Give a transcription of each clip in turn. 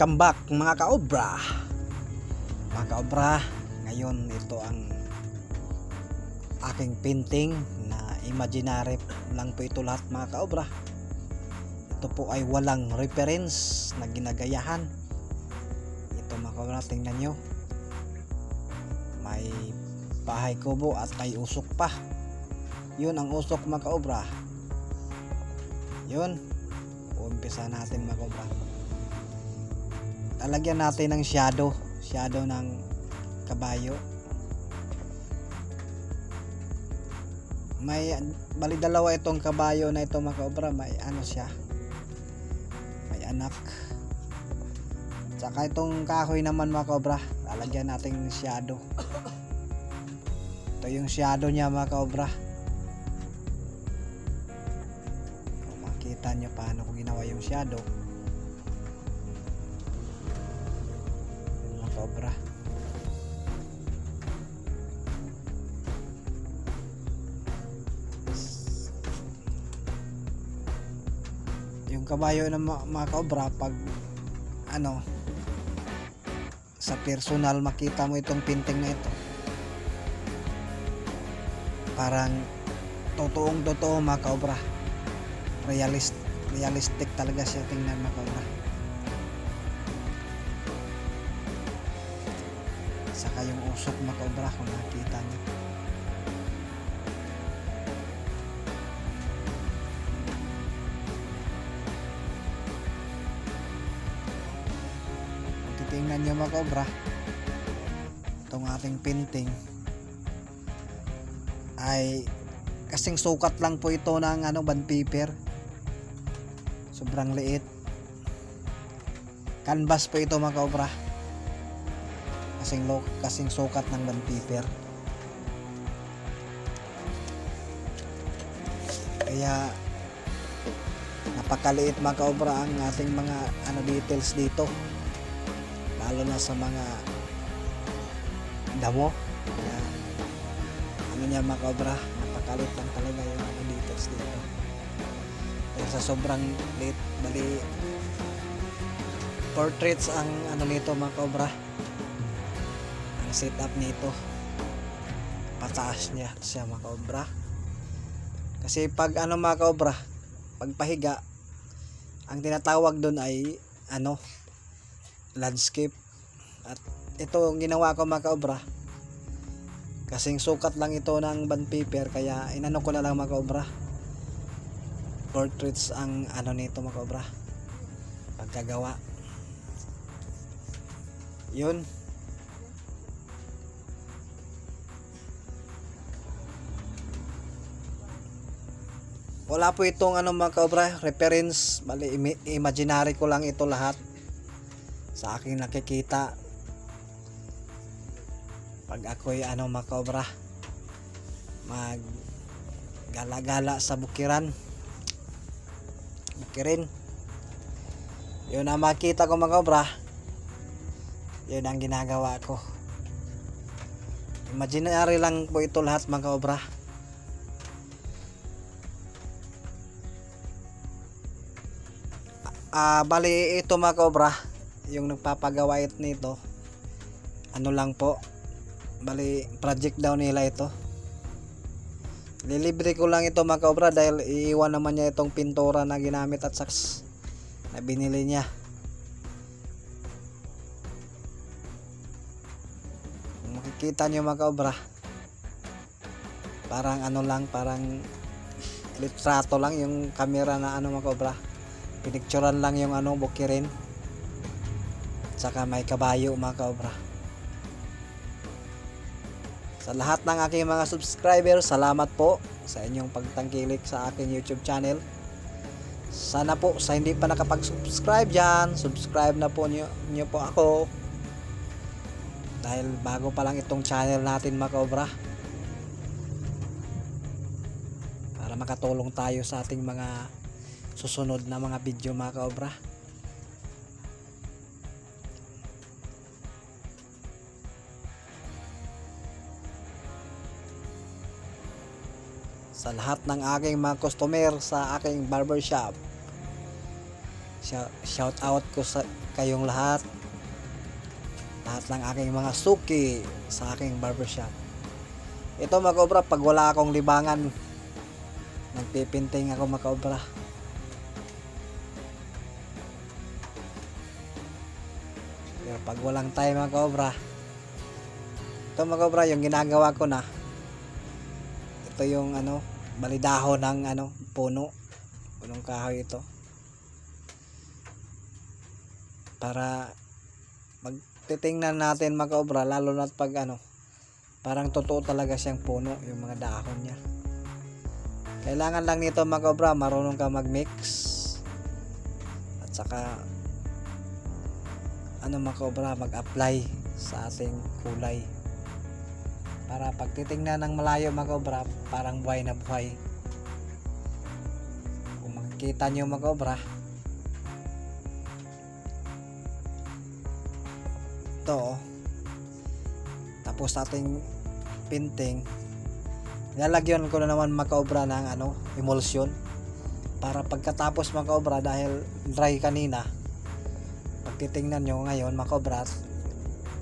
Welcome back mga kaobra. Mga kaobra, ngayon ito ang aking painting na imaginary lang po ito lahat mga kaobra. Ito po ay walang reference na ginagayahan. Ito mga kaobra, tingnan nyo. May bahay kubo at may usok pa. Yun ang usok mga kaobra. Yun, umpisa natin mga kaobra. Lalagyan natin ng shadow ng kabayo. May bali dalawa itong kabayo na ito mga kaobra, may ano siya, may anak. Tsaka itong kahoy naman mga kaobra, lalagyan natin ng shadow. Ito yung shadow niya mga kaobra. Kung makita nyo paano ko ginawa yung shadow obra. Yung kabayo ng mga kaobra, pag ano sa personal makita mo itong painting na ito, parang totoong totoo mga kaobra, realistic talaga siya tingnan mga kaobra. Saka yung usok mga kaobra, kung nakita nyo, kung titingnan nyo mga kaobra, itong ating painting ay kasing sukat lang po ito ng bond paper. Sobrang liit, canvas po ito mga kaobra, kasing sukat ng bond paper. Kaya napakaliit mga kaobra ang ating mga details dito, lalo na sa mga damo. Kaya niya mga kaobra, napakaliit lang talaga yung details dito. Kaya sa sobrang liit, bali portraits ang nito mga kaobra. Setup nito, pataas niya siya mga kaobra. Kasi pag mga kaobra, pag pahiga, ang tinatawag doon ay landscape. At ito ang ginawa ko mga kaobra, kasing sukat lang ito ng bond paper, kaya inano ko na lang mga kaobra, portraits ang nito mga kaobra, pagkagawa. Yun, wala po itong mga kaobra reference, bali imaginary ko lang ito lahat sa aking nakikita pag ako'y mga kaobra mag gala-gala sa bukirin. Yun ang makita ko mga kaobra, yun ang ginagawa ko. Imaginary lang po ito lahat mga kaobra. Bali ito mga kaobra, yung nagpapagawa nito, lang po, bali project daw nila ito. Lilibre ko lang ito mga kaobra, dahil iiwan naman niya itong pintura na ginamit at saks na binili niya. Kung makikita niyo mga kaobra, parang lang, parang litrato lang yung camera na mga kaobra. Pinicturan lang yung bukirin, saka may kabayo mga kaobra. Sa lahat ng aking mga subscribers, salamat po sa inyong pagtangkilik sa aking YouTube channel. Sana po sa hindi pa nakapag-subscribe dyan, subscribe na po nyo po ako, dahil bago pa lang itong channel natin mga kaobra, para makatulong tayo sa ating mga susunod na mga video mga kaobra. Sa lahat ng aking mga customer sa aking barbershop, Shout out ko sa kayong lahat ng aking mga suki sa aking barbershop. Ito mga kaobra, pag wala akong libangan, nagpipinting ako mga kaobra. Pero pag walang time mga kaobra, ito mga kaobra, yung ginagawa ko na, ito yung balidahon ng punong kahoy ito, para magtitingnan natin mga kaobra, lalo na pag parang totoo talaga siyang puno yung mga dahon niya. Kailangan lang nito mga kaobra, marunong ka mag-mix at saka mga kaobra, mag-apply sa ating kulay, para pag titingnan ng malayo mga kaobra, parang buhay na buhay. Kung makikita nyo mga kaobra, ito tapos ating painting, lalagyan ko na naman mga kaobra ng emulsion, para pagkatapos mga kaobra, dahil dry kanina, pag titingnan nyo ngayon mga kaobra,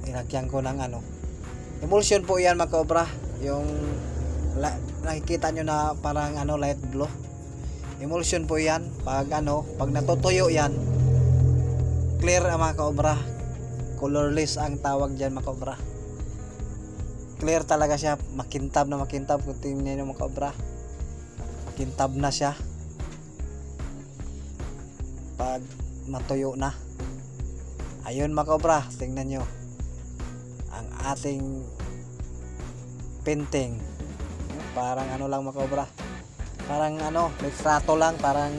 ilagyan ko ng emulsion po yan mga kaobra, yung nakikita nyo na parang light blue, emulsion po yan. Pag pag natutuyo yan, clear mga kaobra, colorless ang tawag dyan mga kaobra. Clear talaga siya, makintab na makintab. Kung tingnan nyo mga kaobra, makintab na siya pag matuyo na. Ayun mga kaobra, tingnan nyo ang ating painting. Parang lang mga kaobra, parang litrato lang, parang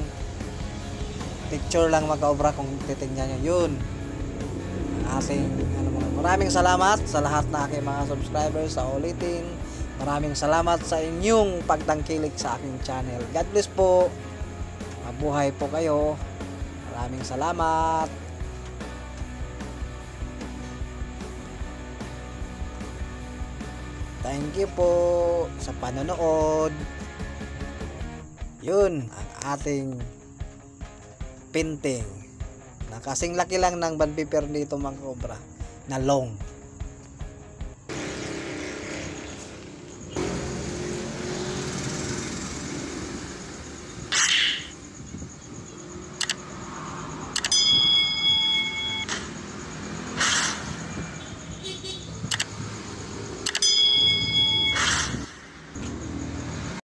picture lang mga kaobra. Kung titingnan nyo, yun ating maraming salamat sa lahat na aking mga subscribers. Sa ulitin, maraming salamat sa inyong pagtangkilik sa aking channel. God bless po, mabuhay po kayo. Maraming salamat. Thank you po sa panonood. Yun ang ating painting, na kasing laki lang ng band paper dito mga kaobra, na long.